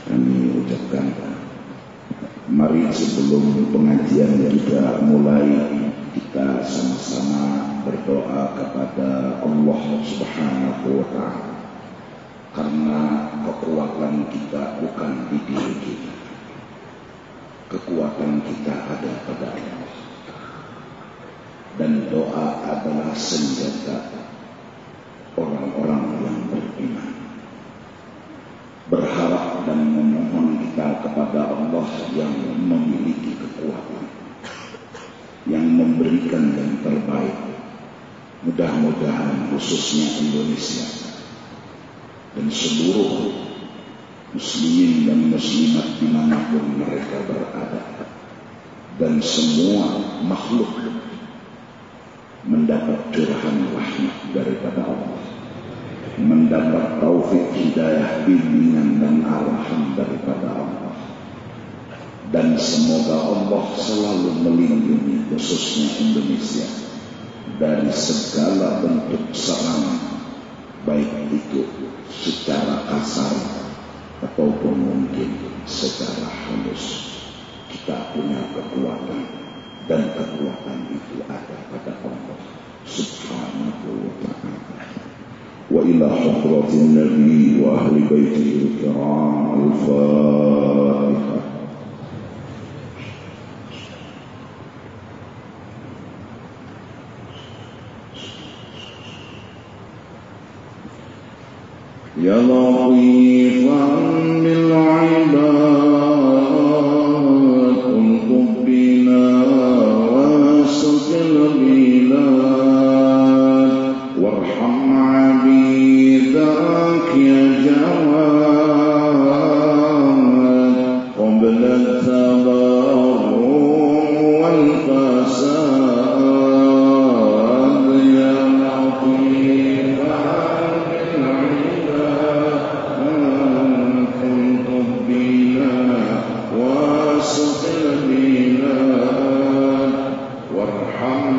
kami ucapkan. Mari sebelum pengajian kita mulai, kita sama-sama berdoa kepada Allah Subhanahu wa Ta'ala, karena kekuatan kita bukan di diri kita. Kekuatan kita ada pada Allah. Dan doa adalah senjata orang-orang yang beriman. Berharap dan memohon kita kepada Allah yang memiliki kekuatan, yang memberikan yang terbaik. Mudah-mudahan khususnya Indonesia dan seluruh muslimin dan muslimat dimanapun mereka berada, dan semua makhluk mendapat curahan rahmat daripada Allah, mendapat taufik hidayah, bimbingan dan arahan daripada Allah. Dan semoga Allah selalu melindungi khususnya Indonesia dari segala bentuk serangan, baik itu secara kasar ataupun mungkin secara halus. Kita punya kekuatan, dan kekuatan itu ada pada Allah Subhanahu wa Ta'ala. Wa ila hadratin Nabi wa ahli baitihi al-kiram al-Fatihah. Ya latifan bil ibad unqub bina wasqil bilad warham abidak ya jawad qabla tabarrum wal fasad ya latifan البلاد وارحم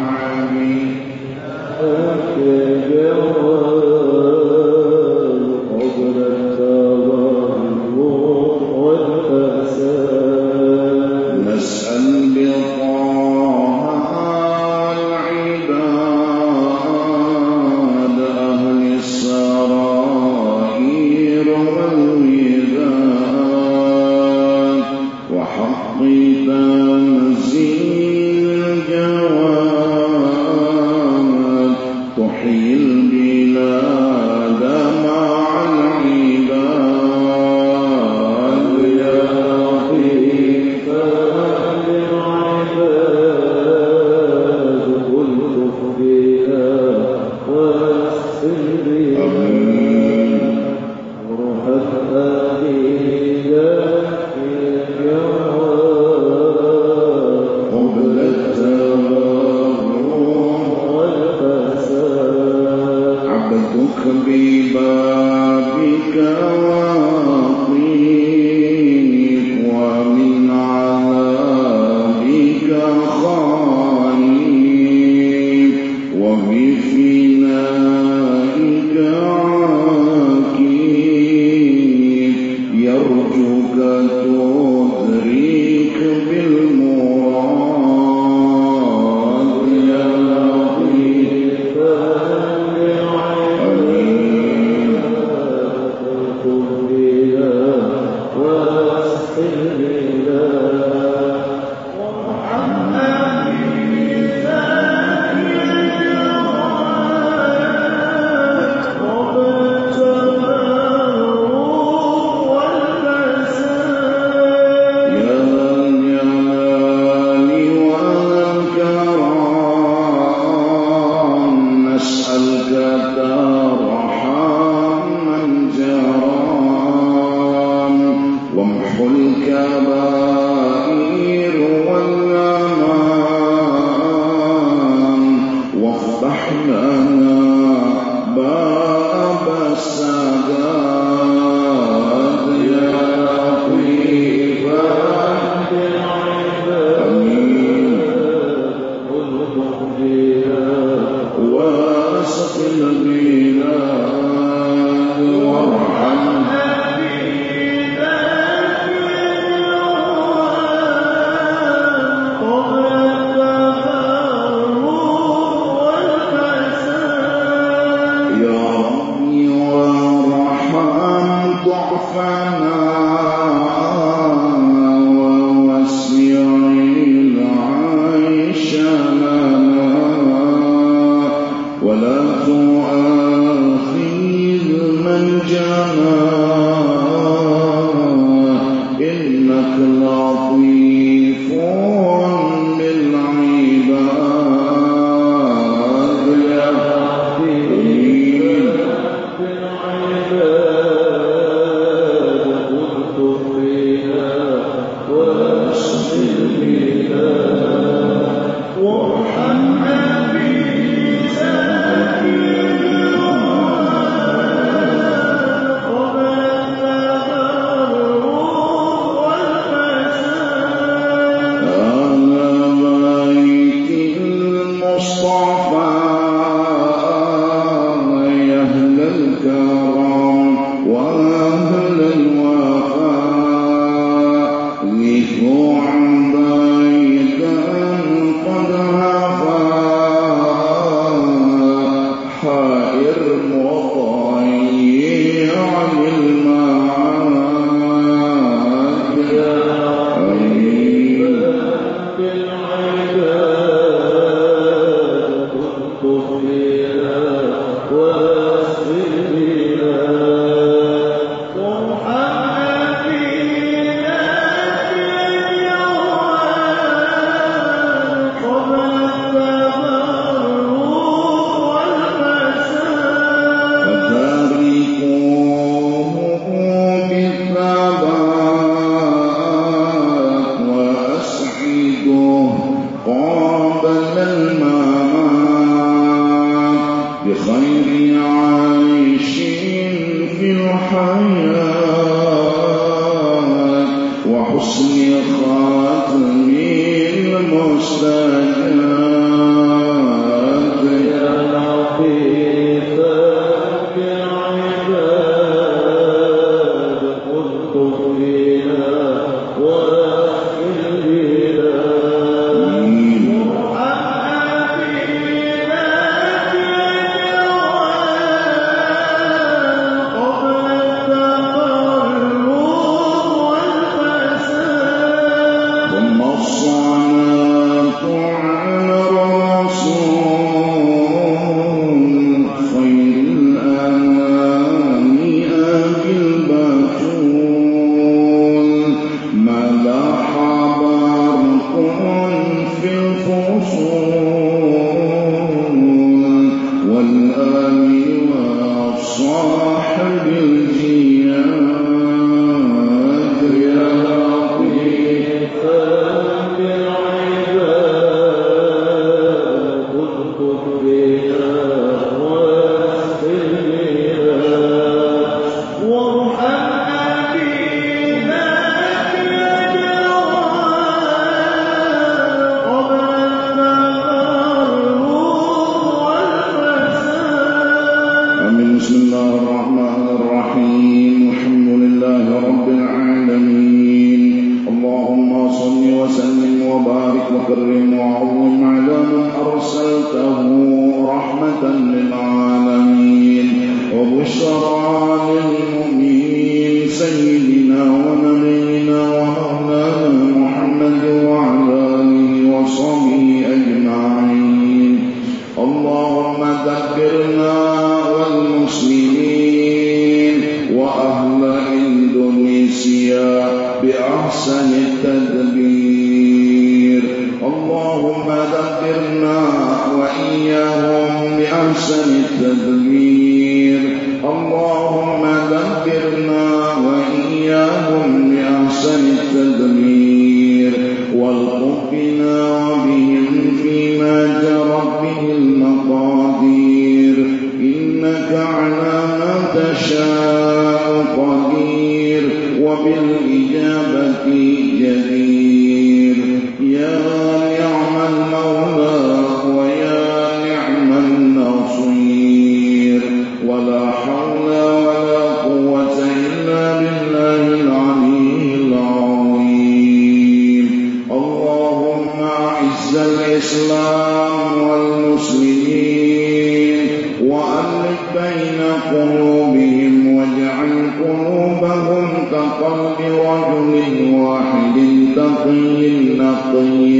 بين قلوبهم واجعل قلوبهم كقلب رجل واحد تقي نقي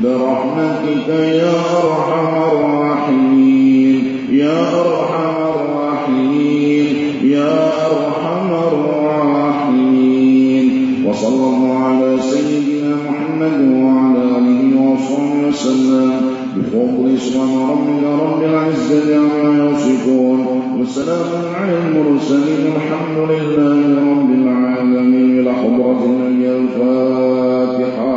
برحمتك يا أرحم الراحمين يا أرحم الراحمين يا أرحم الراحمين. وصلى الله على سيدنا محمد وعلى آله وصحبه وسلم بفضل سبحان ربك رب العزة عما يصفون وسلام على المرسلين الحمد لله رب العالمين. إلى حضرة النبي الفاتحة.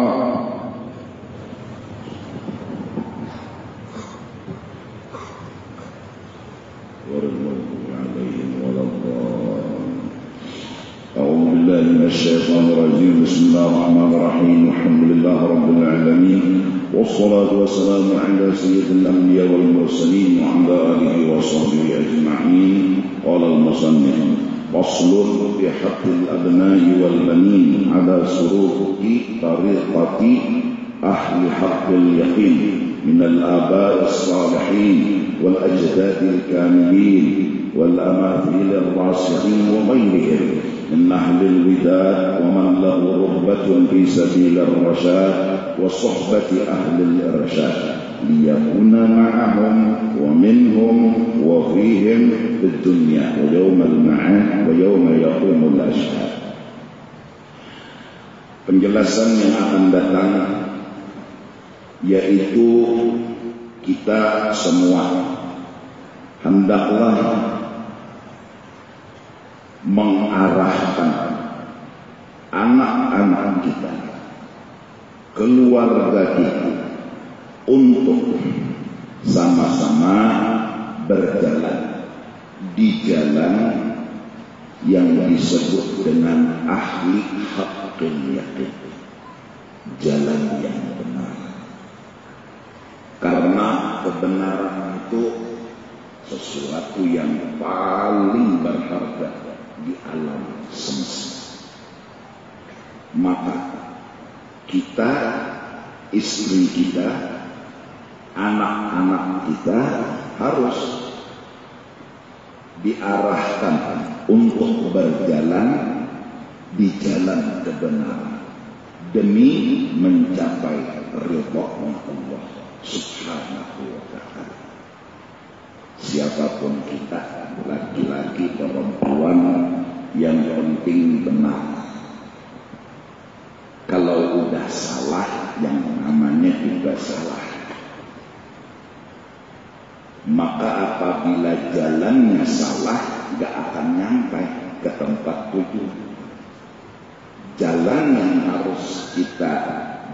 أعوذ بالله من الشيطان الرجيم. بسم الله الرحمن الرحيم. الحمد لله رب العالمين والصلاة والسلام على سيد الأنبياء والمرسلين وعلى آله وصحبه أجمعين. قال المصنف: فصل في حق الأبناء والبنين على سلوك طريقة أهل حق اليقين من الآباء الصالحين والأجداد الكاملين والأماثيل الراسخين وغيرهم من أهل الوداد ومن له رغبة في سبيل الرشاد وصحبة أهل الإرشاد ليكون معهم ومنهم وفيهم في الدنيا ويوم المعاد ويوم يقوم الأشهاد. Penjelasan yang akan datang yaitu kita semua hendaklah mengarahkan anak-anak kita, keluarga kita untuk sama-sama berjalan di jalan yang disebut dengan ahli haqqil yaqin, jalan yang benar. Karena kebenaran itu sesuatu yang paling berharga di alam semesta. Maka kita, istri kita, anak-anak kita harus diarahkan untuk berjalan di jalan kebenaran demi mencapai ridha Allah Subhanahu wa ta'ala. Siapapun kita, laki-laki, perempuan, yang penting benar. Kalau udah salah, yang namanya juga salah. Maka apabila jalannya salah, gak akan nyampai ke tempat tujuan. Jalan yang harus kita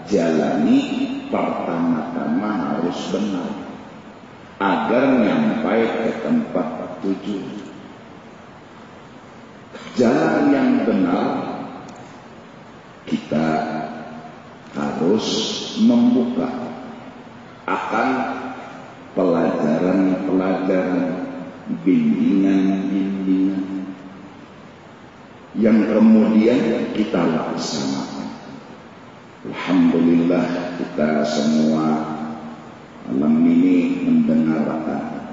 jalani pertama-tama harus benar agar nyampai ke tempat tujuan. Jalan yang benar kita harus membuka akan pelajaran-pelajaran, bimbingan-bimbingan yang kemudian kita laksanakan. Alhamdulillah kita semua malam ini mendengarkan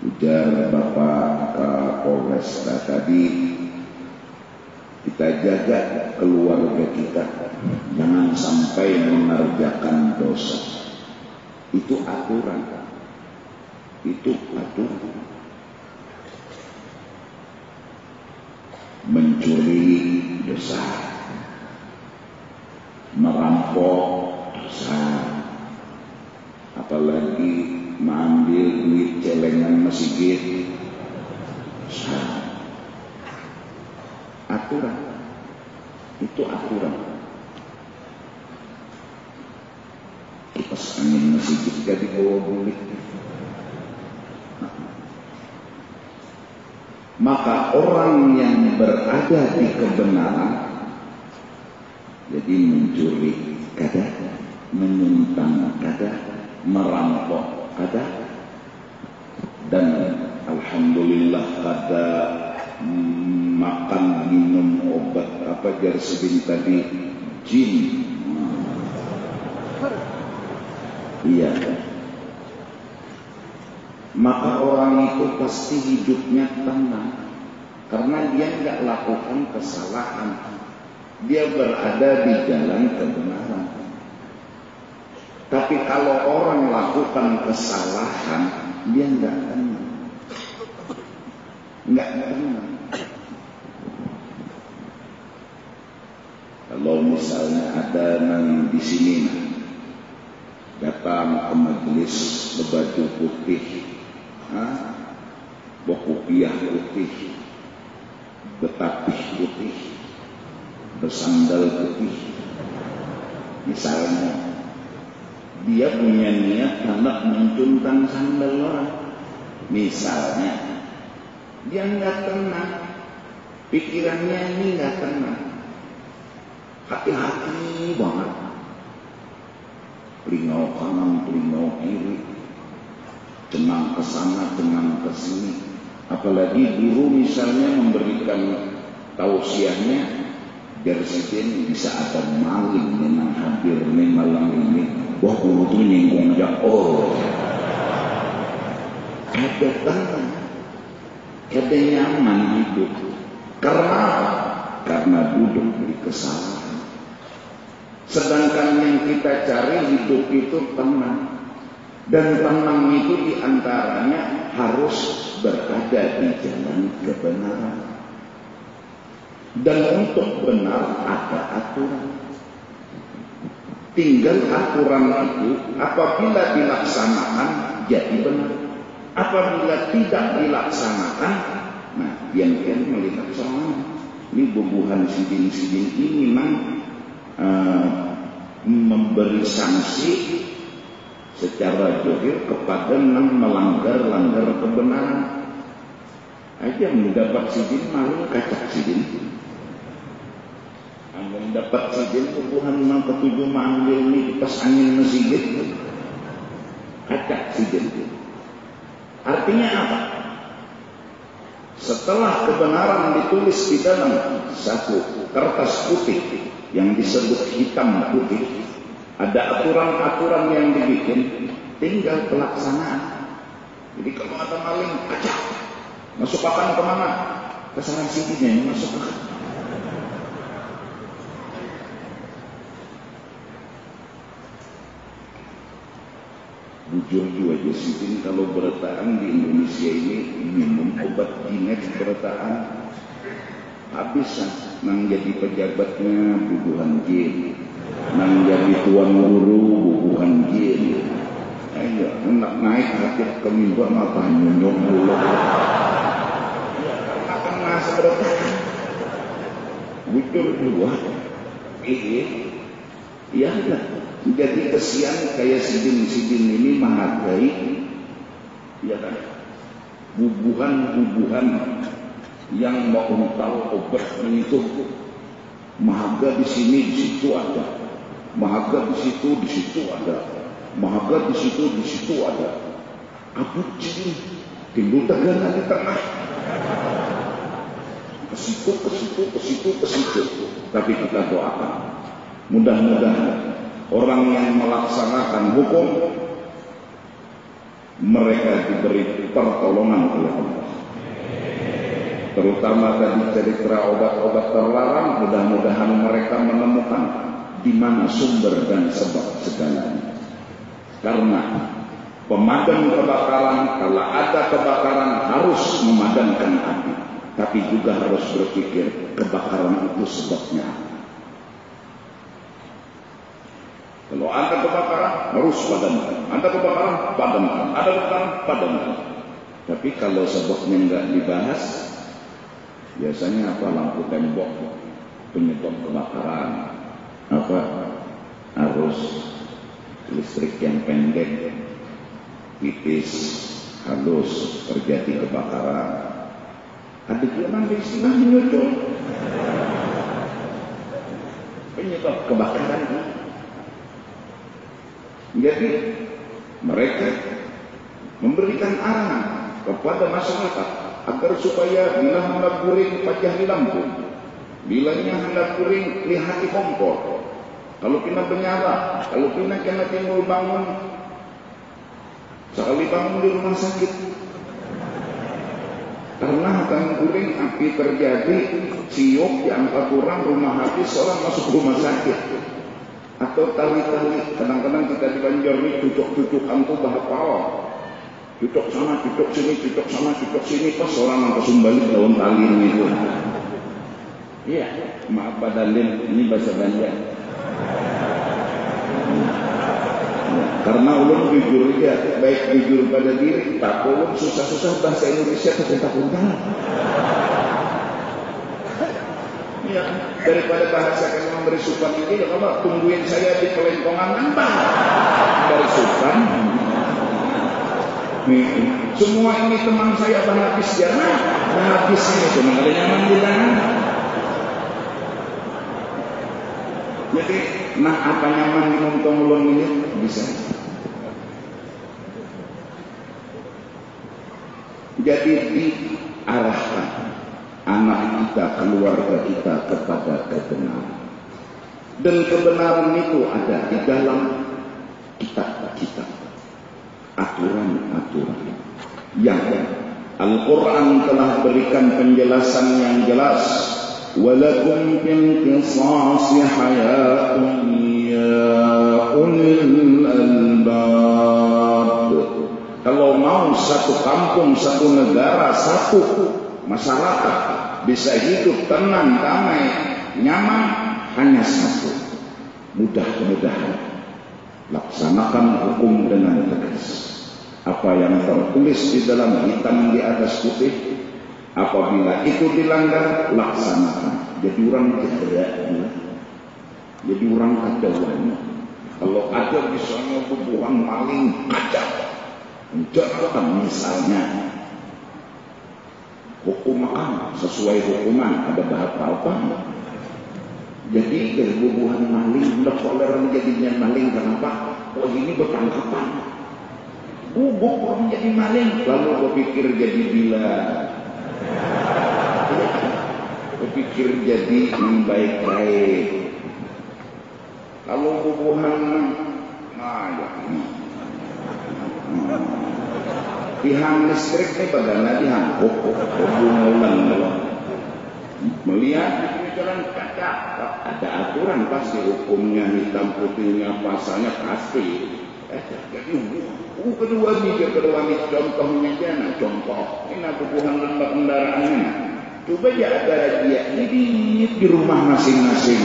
ujar Bapak Kapolres tadi, kita jaga keluarga kita jangan sampai mengerjakan dosa. Itu aturan. Mencuri dosa, merampok dosa, apalagi mengambil duit celengan masjid dosa. Aturan. Itu aturan. Kipas angin masjid gak dibawa bulik. Maka orang yang berada di kebenaran, jadi mencuri kada, menyumbang kada, merampok kada, dan alhamdulillah kada makan minum obat apa jar sebin tadi jin. Iya. Maka orang itu pasti hidupnya tenang, karena dia nggak lakukan kesalahan, dia berada di jalan kebenaran. Tapi kalau orang lakukan kesalahan, dia nggak tenang, nggak tenang. Kalau misalnya ada yang di sini datang ke majelis berbaju putih, berkopiah putih, bertapih putih, bersandal putih, misalnya dia punya niat hendak mencuntan sandal orang, misalnya dia nggak tenang, pikirannya ini nggak tenang, hati-hati banget, pelingau kanan, pelingau kiri, cengang ke sana, cengang ke sini. Apalagi guru misalnya memberikan tausiahnya, biar sidin bisa ada maling yang hadir nih malam ini. Wah, guru tuh nyinggung aja, ada tenang, ada nyaman hidup. Karena duduk di kesalahan. Sedangkan yang kita cari hidup itu tenang. Dan tenang itu diantaranya harus berada di jalan kebenaran. Dan untuk benar ada aturan. Tinggal aturan itu apabila dilaksanakan jadi benar. Apabila tidak dilaksanakan, nah yang melihat soal ini bubuhan sidin-sidin ini memang memberi sanksi secara jujur kepada yang melanggar kebenaran. Aja mendapat sidin malu kacak sidin. Mendapat sidin bubuhan yang ketujuh manggil ini pas angin masjid kacak sidin. Artinya apa? Setelah kebenaran ditulis di dalam satu kertas putih yang disebut hitam putih, ada aturan-aturan yang dibikin, tinggal pelaksanaan. Jadi kalau ada maling, acak, masuk pakan kemana? Ke sarang sidinnya yang masuk pakan. Jujur aja sidin kalau bertahan di Indonesia ini minum obat jinet bertahan. Habis nang jadi pejabatnya bubuhan jin, nang jadi tuan guru bubuhan jin. Ayo hendak naik hati ke mimbar apa nyonyong mulut. Akan ngas bertahan. Jujur dua. Iya enggak. Jadi kesian kayak sidin-sidin ini menghargai, ya kan, bubuhan-bubuhan yang mau tahu obat itu mahaga di sini, di situ ada, mahaga di situ ada, mahaga di situ ada. Abu ciri, timbul tegana di tengah, ke situ. Tapi kita doakan, mudah-mudahan orang yang melaksanakan hukum mereka diberi pertolongan oleh Allah. Terutama tadi cerita obat-obat terlarang, mudah-mudahan mereka menemukan di mana sumber dan sebab segalanya. Karena pemadam kebakaran, kalau ada kebakaran harus memadamkan api, tapi juga harus berpikir kebakaran itu sebabnya. Kalau ada kebakaran harus padamkan, ada kebakaran padamkan, ada kebakaran padamkan. Tapi kalau sebabnya enggak dibahas, biasanya apa? Lampu tembok penyebab kebakaran, apa? Arus listrik yang pendek, tipis, halus, terjadi kebakaran. Ada juga nanti istilah muncul penyebab kebakaran. Jadi mereka memberikan arahan kepada masyarakat agar supaya bila hendak kuring pajah di lampu, bilanya hendak kuring lihat di kompor, kalau kena benyara, kalau kena timbul bangun, sekali bangun di rumah sakit, Karena akan guling api terjadi, siup diangkat orang, rumah habis, orang masuk rumah sakit. Atau tali-tali, kadang-kadang kita di Banjar ini cucuk-cucukan tuh bahapal. Cucuk sana, cucuk sini, cucuk sana, cucuk sini, pas orang langsung balik daun tali itu. Iya, maaf Pak Dalil, ini bahasa Banjar. Karena ulun jujur aja, baik jujur pada diri, tak ulun susah-susah bahasa Indonesia kepunta-punta. Ya, daripada bahasa yang memberi sukan ini, ya kalau tungguin saya di Kelengkongan nambah dari sukan. Nih, semua ini teman saya habis jarang, habis ini cuma ada nyaman di tangan. Jadi, nah apa nyaman di montong ulun ini bisa. Jadi diarahkan anak kita, keluarga kita kepada kebenaran. Dan kebenaran itu ada di dalam kitab-kitab, aturan-aturan yang Al-Quran telah berikan penjelasan yang jelas. Walakum fil qisasi hayatun ya ulil albab. Kalau mau satu kampung, satu negara, satu masyarakat bisa hidup tenang, damai, nyaman, hanya satu. Mudah-mudahan laksanakan hukum dengan tegas. Apa yang tertulis di dalam hitam di atas putih, apabila itu dilanggar, laksanakan. Jadi orang cedera, jadi orang kacauan. Kalau ada misalnya bubuhan maling, kacau. Menjatuhkan misalnya hukuman sesuai hukuman ada bahasa apa? Jadi kebubuhan maling, lekoler menjadinya maling kenapa? Oh ini bertangkapan. Bubuk orang jadi maling, lalu berpikir jadi bila, berpikir jadi baik-baik. Kalau bubuhan, nah ya ini. Tiang listrik ini bagaimana dihangguk hubungan melihat di jalan kaca ada aturan pasti hukumnya, hitam putihnya, pasalnya pasti. Jadi kedua nih contohnya jangan contoh ini hubungan lembak kendaraannya. Coba aja ada dia ini di rumah masing-masing.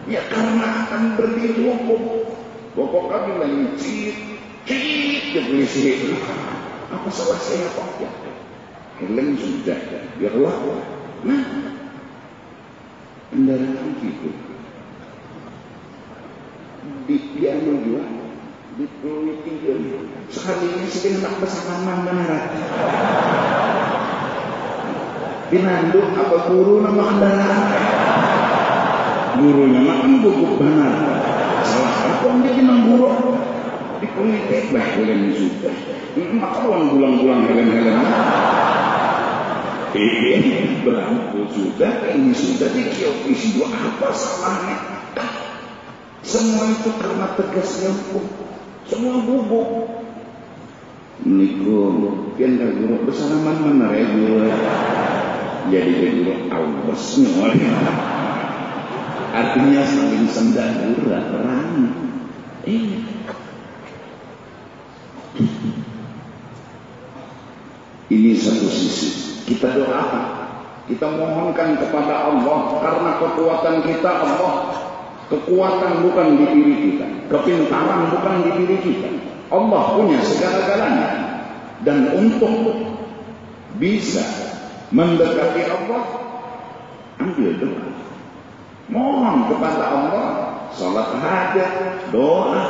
Ya karena akan berdiri hukum. Pokok kami bilang cip polisi. Apa salah saya Pak? Ya, helm sudah, biarlah. Nah, kendaraan gitu. Di piano juga, di politik juga. Sekali ini sedang nak bersama benar. Binanduk apa guru nama kendaraan? Gurunya makan gugup benar. Salah apa dia binang guru? Di politik bah helm sudah. Maka orang bulang-bulang helm-helm. Ini berangkul sudah, ini sudah dikiopisi dua apa salahnya? Semua itu karena tegasnya hukum. Semua bubuk. Niku, pian dah guru bersalaman mana ya guru? Jadi guru awas semua. Artinya saling sendagura perang. Ini satu sisi. Kita doakan, kita mohonkan kepada Allah karena kekuatan kita Allah. Kekuatan bukan di diri kita, kepintaran bukan di diri kita. Allah punya segala-galanya. Dan untuk bisa mendekati Allah, ambil doa. Mohon kepada Allah, salat hajat, doa,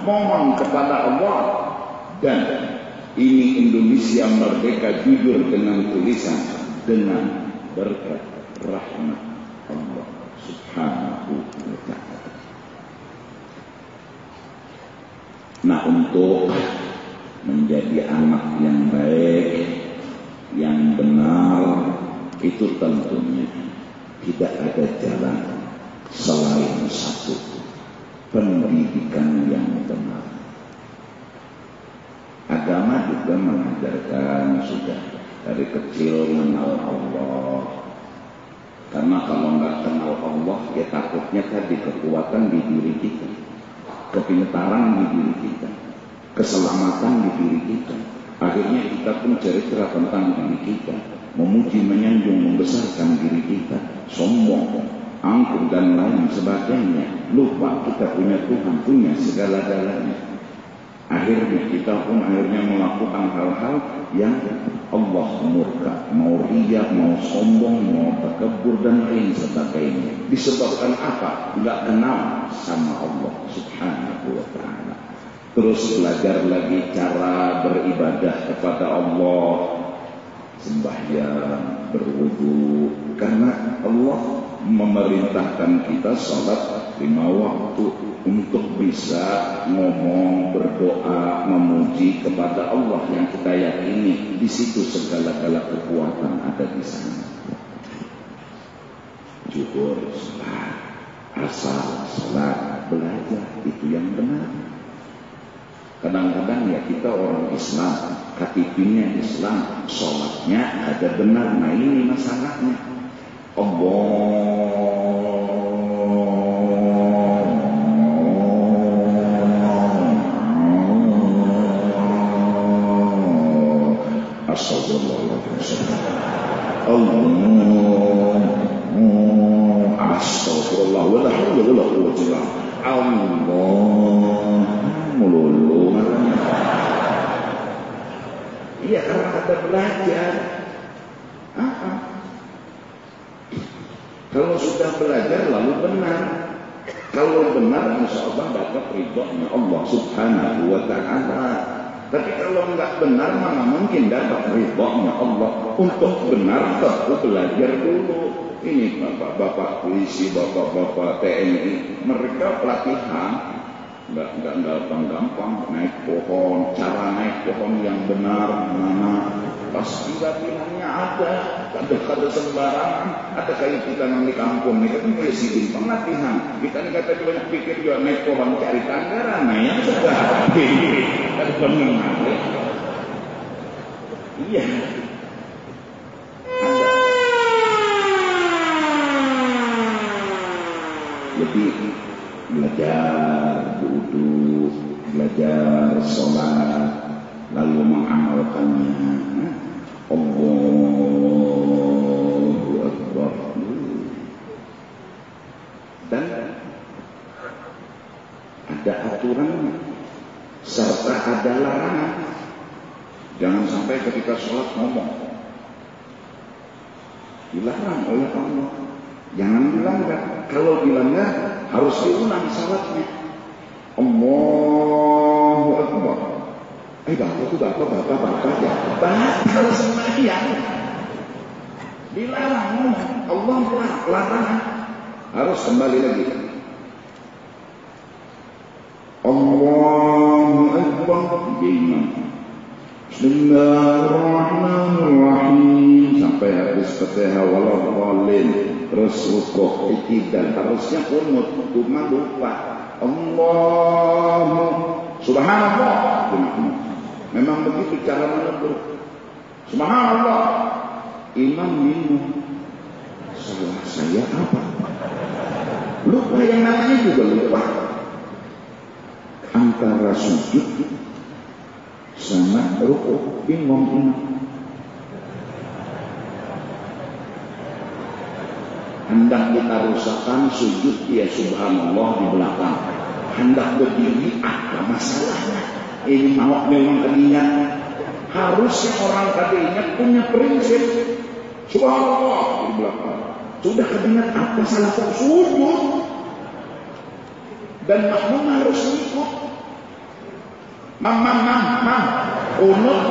mohon kepada Allah. Dan ini Indonesia merdeka jujur dengan tulisan, dengan berkat rahmat Allah Subhanahu wa ta'ala. Nah, untuk menjadi anak yang baik, yang benar, itu tentunya tidak ada jalan selain satu, pendidikan yang benar. Agama juga mengajarkan sudah dari kecil mengenal Allah. Karena kalau nggak kenal Allah, ya takutnya tadi kekuatan di diri kita, kepintaran di diri kita, keselamatan di diri kita. Akhirnya kita pun cerita tentang diri kita, memuji, menyanjung, membesarkan diri kita, sombong, angkuh dan lain sebagainya. Lupa kita punya Tuhan, punya segala-galanya. Akhirnya kita pun melakukan hal-hal yang Allah murka, mau riya, mau sombong, mau takabur dan lain sebagainya. Disebabkan apa? Nggak kenal sama Allah Subhanahu wa ta'ala. Terus belajar lagi cara beribadah kepada Allah, sembahyang, berwudu, karena Allah memerintahkan kita salat 5 waktu untuk bisa ngomong, berdoa, memuji kepada Allah yang kita yakini di situ segala-gala kekuatan ada di sana. Zuhur, salat, asar, salat, belajar itu yang benar. Kadang-kadang ya kita orang Islam, KTP-nya Islam, sholatnya ada benar. Nah ini masalahnya. Astagfirullah wala haula wala quwwata illa billah. Melulu. Iya, karena ada belajar. Kalau sudah belajar lalu benar. Kalau benar insya Allah dapat ridhonya Allah Subhanahu wa ta'ala. Tapi kalau enggak benar mana mungkin dapat ridhonya Allah. Untuk benar tentu belajar dulu. Ini bapak-bapak polisi, bapak-bapak TNI, mereka pelatihan. Enggak gampang-gampang naik pohon, cara naik pohon yang benar mana. Pasti latihannya ada sembarangan. Ada kayak kita di kampung nih, kan presiden pelatihan. Kita nih kata banyak pikir juga naik pohon cari tanggaran, nah yang sudah kan benar. Iya. Ada. Jadi belajar wudu, belajar sholat, lalu mengamalkannya. Allahu Akbar. Dan ada aturan serta ada larangan. Jangan sampai ketika sholat ngomong. Dilarang oleh Allah. Jangan dilanggar. Kalau dilanggar harus diulang salatnya. Allahu Akbar. Bapak ya. Batal sembahyang. Dilarang. Allah larang. Harus kembali lagi. Allahu Akbar. Bismillahirrahmanirrahim. Sampai habis Fatihah waladhdallin. Terus rukuk dan harusnya qunut, cuma lupa. Allahu Subhanallah. Memang begitu cara menegur. Subhanallah. Imam minum. Salah saya apa? Lupa yang namanya juga lupa. Antara sujud sama rukuk bingung. Hendak kita rusakkan sujud ya subhanallah di belakang. Hendak berdiri apa masalahnya? Ini mau memang keingat. Harusnya orang keingat punya prinsip. Subhanallah di belakang. Sudah keingat apa salah kok sujud? Dan makmum harus ikut. Mam. Unut.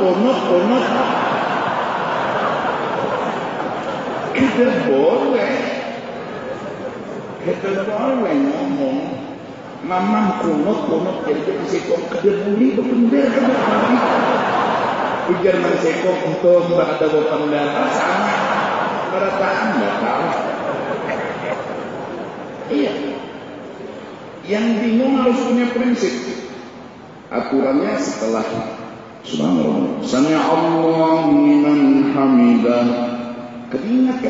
Kita boleh ngomong. Mamam kunut jadi sekong kedebuli berpendar ujar sekong untuk ada berpendar sama perataan batal. Iya. Yang bingung harus punya prinsip. Aturannya setelah Subhanallah. Sami'a Allahu liman hamidah. Keingat.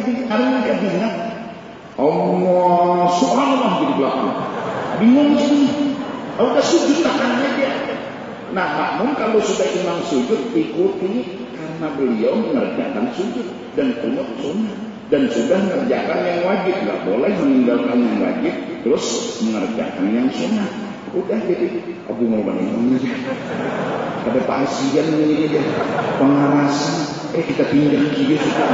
Allah subhanallah di belakang. Bingung sih. Udah sujud tangannya dia. Nah, makmum kalau sudah imam sujud ikuti karena beliau mengerjakan sujud dan kunut sunnah dan sudah mengerjakan yang wajib. Nggak boleh meninggalkan yang wajib terus mengerjakan yang sunnah. Udah jadi Abu Muhammad ini ada pasien ini dia pengarasan. Kita pindah kiri suka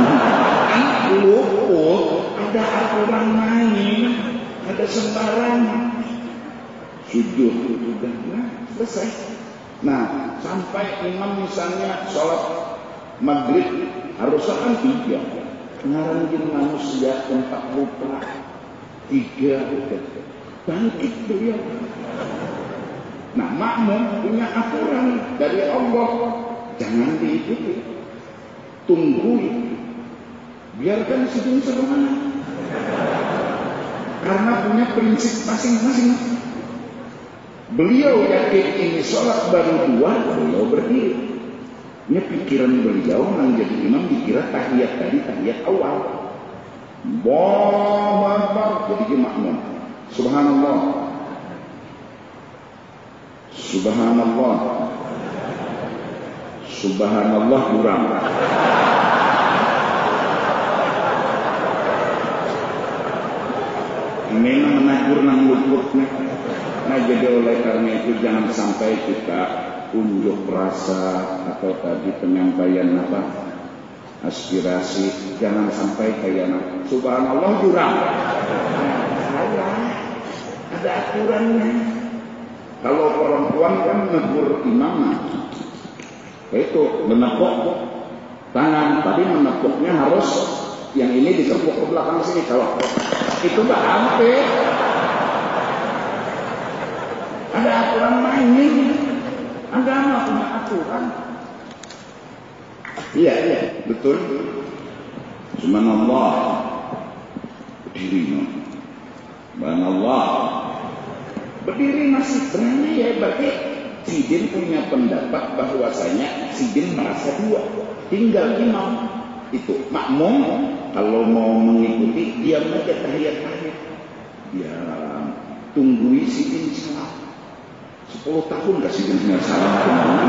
luput. Ada aturan main, ada sembarangan. Sujud udah selesai. Nah, sampai imam misalnya sholat maghrib harusnya kan 3. Ngarangin manusia tempat lupa 3 udah bangkit beliau. Nah, makmum punya aturan dari Allah, jangan diikuti, tungguin, biarkan sujud sebagaimana. Karena punya prinsip masing-masing. Beliau yakin ini sholat baru 2, beliau berdiri. Ini pikiran beliau menjadi imam dikira tahiyat tadi tahiyat awal. Allahu Akbar jadi makmum. Subhanallah. Subhanallah. Subhanallah kurang. Ini menakur nang luputnya. Nah, jadi oleh karena itu jangan sampai kita unjuk rasa atau tadi penyampaian aspirasi, jangan sampai kayak subhanallah jurang. Ada aturannya. Kalau perempuan kan menegur imam, itu menepuk tangan, tapi menepuknya harus yang ini ditepuk ke belakang sini. Kalau itu nggak hampir. Ada aturan main ini. Agama punya aturan. Iya, betul. Subhanallah. Berdiri. Subhanallah. Berdiri masih berani ya, berarti Sidin punya pendapat bahwasanya Sidin merasa 2. Tinggal imam. Itu makmum kalau mau mengikuti diam aja tahiyat-tahiyat. Ya, tunggui Sidin salam. 10 tahun kasih Sidin salam kembali.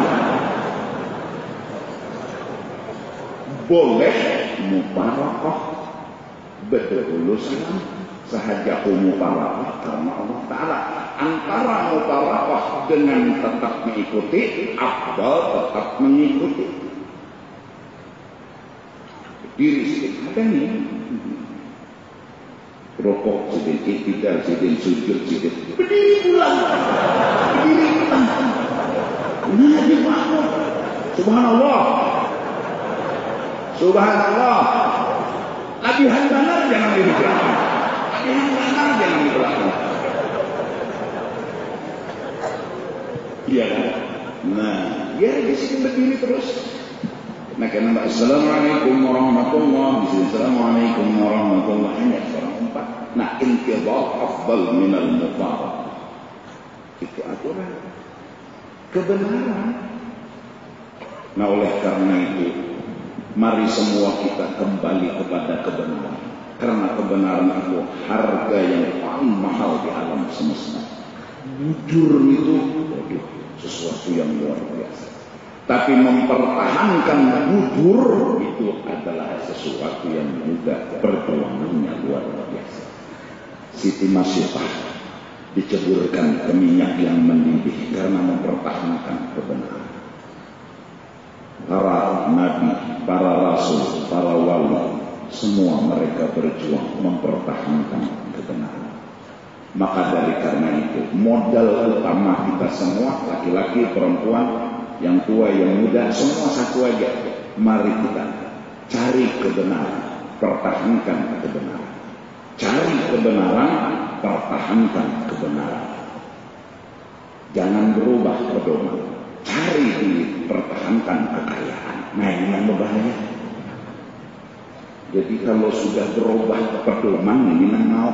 Boleh mubarakah berdahulu salam sahaja mubarakah karena Allah Ta'ala. Antara mubarakah dengan tetap mengikuti afdal tetap mengikuti. Diri sedikit ada nih. Rokok sedikit, tidak sedikit, sujud sedikit. Berdiri pulang. Berdiri pulang. Ini lagi makmum. Subhanallah. Subhanallah. Latihan benar jangan di belakang. Latihan benar jangan di belakang. Iya kan? Nah, biar di sini berdiri terus. Nah, karena Assalamualaikum warahmatullahi wabarakatuh. Assalamualaikum warahmatullahi wabarakatuh. Nah, intidhar afdal minal mubarak. Itu aturan kebenaran. Nah, oleh karena itu, mari semua kita kembali kepada kebenaran. Karena kebenaran itu harga yang paling mahal di alam semesta. Jujur itu sesuatu yang luar biasa. Tapi mempertahankan jujur itu adalah sesuatu yang mudah, perjuangannya luar biasa. Siti Masyitah diceburkan ke minyak yang mendidih karena mempertahankan kebenaran. Para nabi, para rasul, para wali, semua mereka berjuang mempertahankan kebenaran. Maka dari karena itu, modal utama kita semua, laki-laki, perempuan, yang tua, yang muda, semua satu aja. Mari kita cari kebenaran, pertahankan kebenaran. Cari kebenaran, pertahankan kebenaran. Jangan berubah pedoman. Cari duit, pertahankan kekayaan. Nah, ini yang berbahaya. Jadi kalau sudah berubah pedoman, ini yang mau.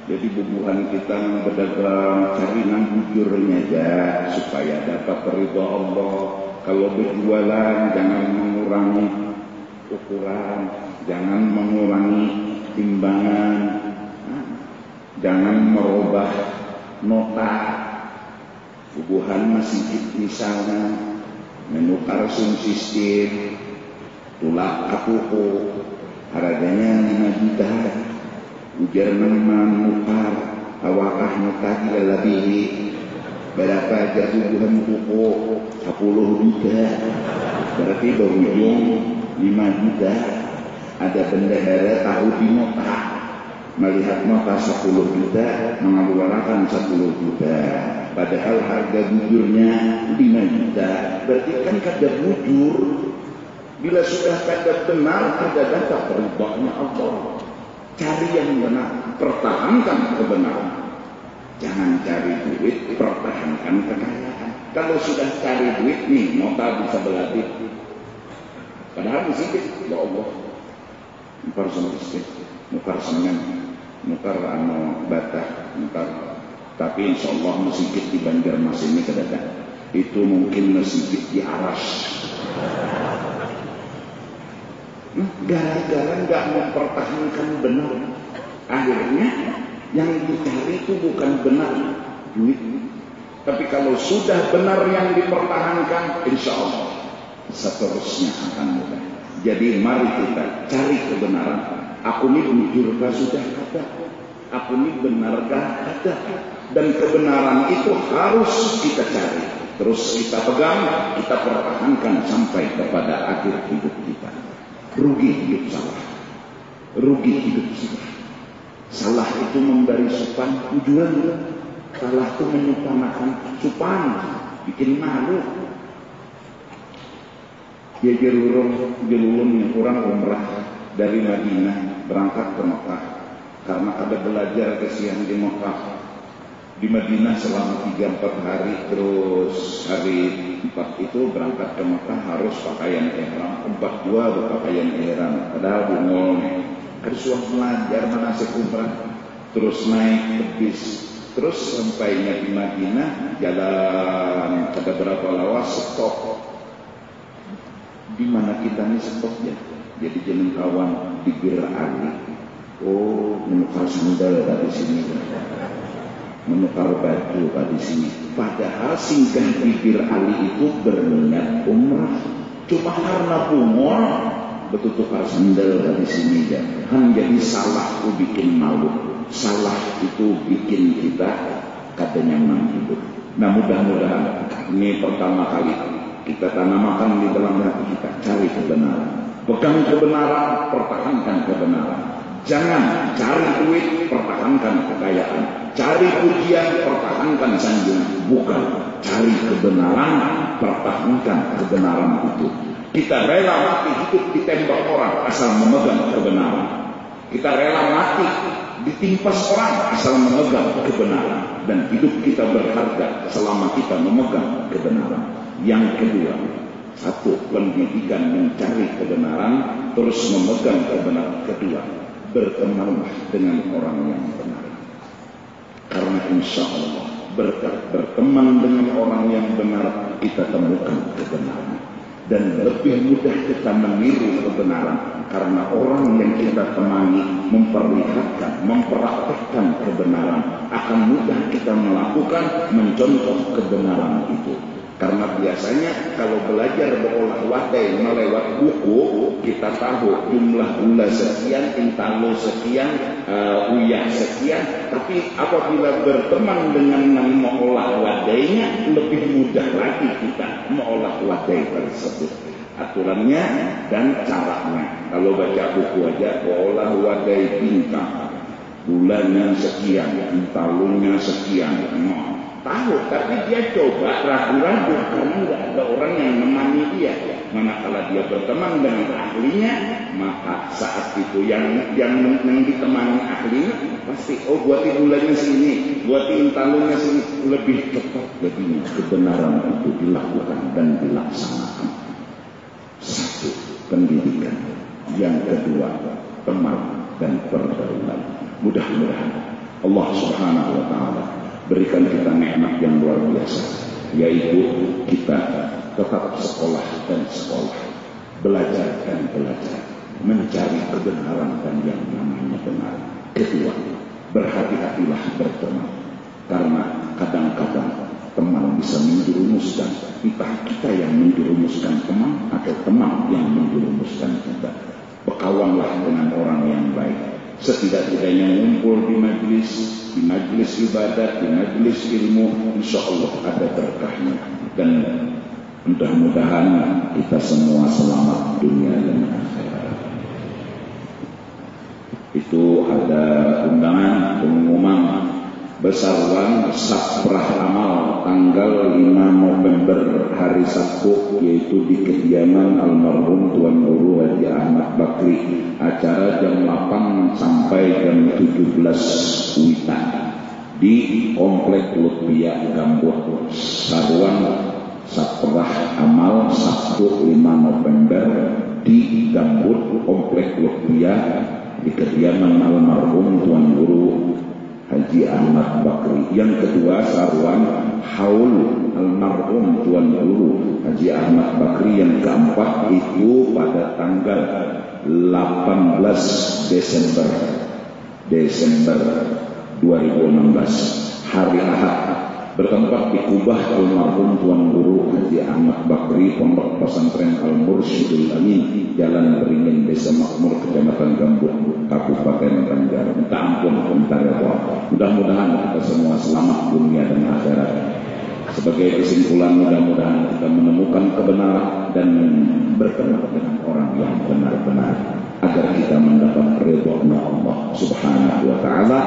Jadi bubuhan kita berdagang cari nang bujurnya aja supaya dapat ridha Allah. Kalau berjualan jangan mengurangi ukuran, jangan mengurangi timbangan, jangan merubah nota. Subuhan masih misalnya menukar sistem tulak kapuku harganya 5 juta, ujar menukar awakah nota lebih berapa aja subuhan tuku 10 juta, berarti berujung 5 juta. Ada bendahara tahu di nota, melihat nota 10 juta mengeluarkan 10 juta, padahal harga bujurnya 5 juta. Berarti kan kadar bujur. Bila sudah kadar benar, ada data perubahannya Allah. Cari yang benar, pertahankan kebenaran. Jangan cari duit, pertahankan kekayaan. Kalau sudah cari duit nih, nota bisa berlatih. Padahal di sini, ya Allah, nukar semen, nukar semen, nukar bata, nukar. Tapi insya Allah masjid di Banjarmasin ini kedadak. Itu mungkin masjid di Aras. Gara-gara nggak mempertahankan benar, akhirnya yang dicari itu bukan benar duit. Tapi kalau sudah benar yang dipertahankan, insya Allah seterusnya akan mudah. Jadi mari kita cari kebenaran. Aku ini bujurkah sudah ada? Aku ini benarkah ada? Dan kebenaran itu harus kita cari, terus kita pegang, kita pertahankan sampai kepada akhir hidup kita. Rugi hidup salah, rugi hidup salah. Salah itu memberi supan, tujuan. Salah itu menyupanakan supan, bikin malu. Dia jelulun orang umrah dari Madinah berangkat ke Mekah karena ada belajar kesian di Mekah. Di Madinah selama 3-4 hari, terus hari 4 itu berangkat ke Mekah harus pakaian ihram, 4 dua berpakaian ihram. Padahal bungol harus belajar manasik umrah, terus naik ke bis, terus sampainya di Madinah jalan ada berapa lawas stop. Di mana kita nih stopnya? Jadi jeneng kawan di Bir Ali. Oh, menukar sandal dari sini. Menukar baju di sini. Padahal singgah di Bir Ali itu berniat umrah. Cuma karena bungol betul tukar sandal di sini ya. Jadi salah itu bikin malu. Salah itu bikin kita kada nyaman hidup. Nah mudah-mudahan ini pertama kali kita tanamkan di dalam hati kita, cari kebenaran. Pegang kebenaran, pertahankan kebenaran. Jangan cari duit, pertahankan kekayaan. Cari pujian, pertahankan sanjungan. Bukan, cari kebenaran, pertahankan kebenaran itu. Kita rela mati hidup ditembak orang asal memegang kebenaran. Kita rela mati ditimpas orang asal memegang kebenaran. Dan hidup kita berharga selama kita memegang kebenaran. Yang kedua, satu, pendidikan mencari kebenaran, terus memegang kebenaran. Kedua, bertemanlah dengan orang yang benar. Karena insya Allah berkat berteman dengan orang yang benar, kita temukan kebenaran. Dan lebih mudah kita meniru kebenaran. Karena orang yang kita temani memperlihatkan, mempraktekkan kebenaran, akan mudah kita melakukan, mencontoh kebenaran itu. Karena biasanya kalau belajar berolah wadai melewat buku, kita tahu jumlah gula sekian, intalo sekian, uyah sekian. Tapi apabila berteman dengan yang mengolah wadainya, lebih mudah lagi kita mengolah wadai tersebut. Aturannya dan caranya. Kalau baca buku aja, olah wadai bintang, gulanya sekian, intalonya sekian. Tahu, tapi dia coba ragu-ragu karena nggak ada orang yang menemani dia. Manakala dia berteman dengan ahlinya, maka saat itu yang ditemani ahlinya pasti, oh buati gulanya sini, buati intalunya sini, lebih cepat lebih kebenaran itu dilakukan dan dilaksanakan. Satu, pendidikan. Yang kedua, teman dan pergaulan. Mudah-mudahan Allah Subhanahu wa Ta'ala berikan kita nikmat yang luar biasa. yaitu kita tetap sekolah dan sekolah, belajar dan belajar, mencari kebenaran dan yang namanya benar. Kedua, berhati-hatilah berteman, karena kadang-kadang teman bisa menjerumuskan, entah kita yang menjerumuskan teman atau teman yang menjerumuskan kita. Berkawanlah dengan orang yang baik. Setidak-tidaknya ngumpul di majelis ibadat, di majelis ilmu, insya Allah ada berkahnya. Dan mudah-mudahan kita semua selamat dunia dan akhirat. Itu ada undangan pengumuman Besaruan Saprah Amal tanggal 5 November hari Sabtu, yaitu di kediaman almarhum Tuan Guru Haji Ahmad Bakri. Acara jam 8 sampai jam 17 Witan di Komplek Lutfia Gambut. Saruan Saprah Amal Sabtu 5 November di Gambut Komplek Lutfia di kediaman almarhum Tuan Guru Haji Ahmad Bakri. Yang kedua, saruan haul almarhum Tuan Guru Haji Ahmad Bakri. Yang keempat itu pada tanggal 18 Desember 2016 hari Ahad, bertempat di Kubah almarhum Tuan Guru Haji Ahmad Bakri, Pondok Pesantren Al-Mursyidul Amin, Jalan Beringin, Desa Makmur, Kecamatan Gambut, Kabupaten Banjar. Minta ampun komentar ya Allah. Mudah-mudahan kita semua selamat dunia dan akhirat. Sebagai kesimpulan, mudah-mudahan kita menemukan kebenaran dan berteman dengan orang yang benar-benar, agar kita mendapat ridha Allah Subhanahu wa taala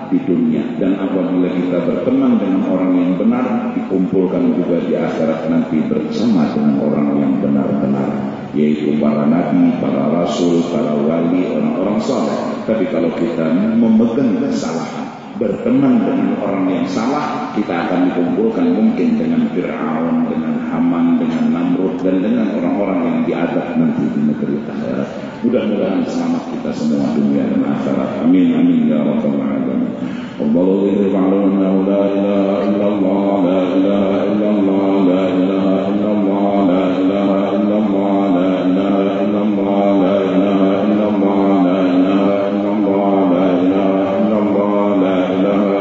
di dunia. Dan apabila kita berteman dengan orang yang benar, dikumpulkan juga di akhirat nanti bersama dengan orang yang benar-benar, yaitu para nabi, para rasul, para wali, orang-orang saleh. Tapi kalau kita memegang kesalahan, berteman dengan orang yang salah, kita akan dikumpulkan mungkin dengan Fir'aun, dengan Haman, dengan Namrud, dan dengan orang-orang yang diadab nanti di negeri akhirat. Mudah-mudahan selamat kita semua dunia dan akhirat. Amin amin ya rabbal alamin. Allahu ya'lamu annahu la ilaha illallah, la ilaha illallah, la ilaha illallah, la ilaha illallah, la ilaha illallah, la ilaha illallah, la ilaha illallah, la ilaha illallah, la ilaha illallah, la ilaha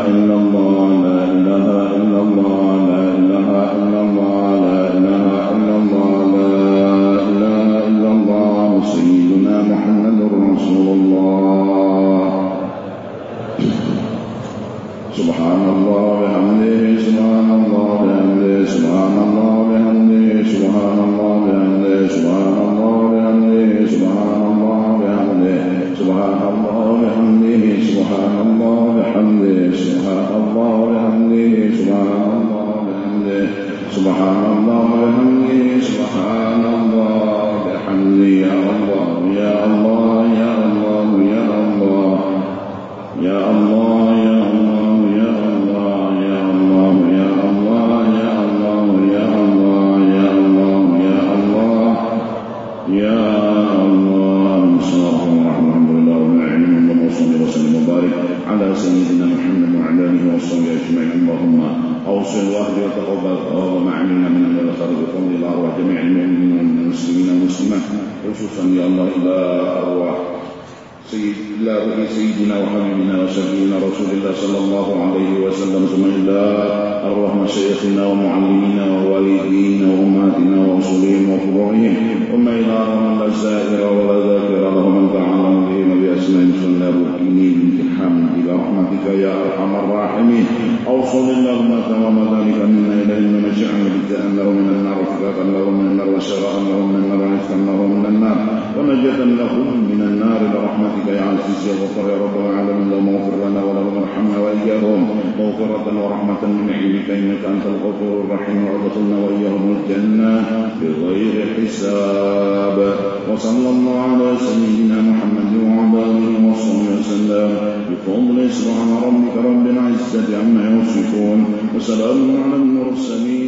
illallah, la ilaha illallah, la ilaha illallah, la ilaha illallah, la ilaha illallah, sayyiduna Muhammadur Rasulullah. Subhanallah bihamdihi, subhanallah bihamdihi, subhanallah bihamdihi, subhanallah bihamdihi, subhanallah bihamdihi, subhanallah bihamdihi, subhanallah bihamdihi, subhanallah bihamdihi, subhanallah bihamdihi, subhanallah bihamdihi, subhanallah bihamdihi, subhanallah bihamdihi. Ya Allah, ya Allah, ya Allah, ya Allah, ya Allah, ya Allah, ya Allah, ya Allah, ya Allah, ya Allah, ya Allah, ya Allah, ya Allah, ya Allah. Alhamdulillah wa ni'mal wa sallallahu wa sallam wa barik ala sayyidina Muhammad wa ala alihi wa sahbihi ajma'in. Allahumma awsil wahdi wa taqabbal wa ma'amilna min al-khair bi fadli Allah wa jami'il mu'minin wal muslimin wal muslimat, khususan ya Allah ila arwah سيدنا وحبيبنا وشفيعنا رسول الله صلى الله عليه وسلم، ثم إلى أرواح مشايخنا ومعلمينا ووالدينا وأمهاتنا وأصولهم وفروعهم، ثم إلى أرواح السائر والذاكر لهم أن تعلم بهم بأسمائهم سنة ركنين بامتحان إلى رحمتك يا أرحم الراحمين. أوصل اللهم تمام ذلك منا إليهم ونجعل ابتداء لهم من النار وفكاكا لهم من النار وشراء لهم من النار ورزقا لهم من النار ونجاة لهم من النار برحمتك يا عزيز يا غفار يا رب العالمين. اللهم اغفر لنا ولهم وارحمنا وإياهم مغفرة ورحمة من عندك إنك أنت الغفور الرحيم، وادخلنا وإياهم الجنة بغير حساب. وصلى الله على سيدنا محمد وعلى آله وصحبه وسلم بفضل سبحان ربك رب العزة عما يصفون وسلام على المرسلين.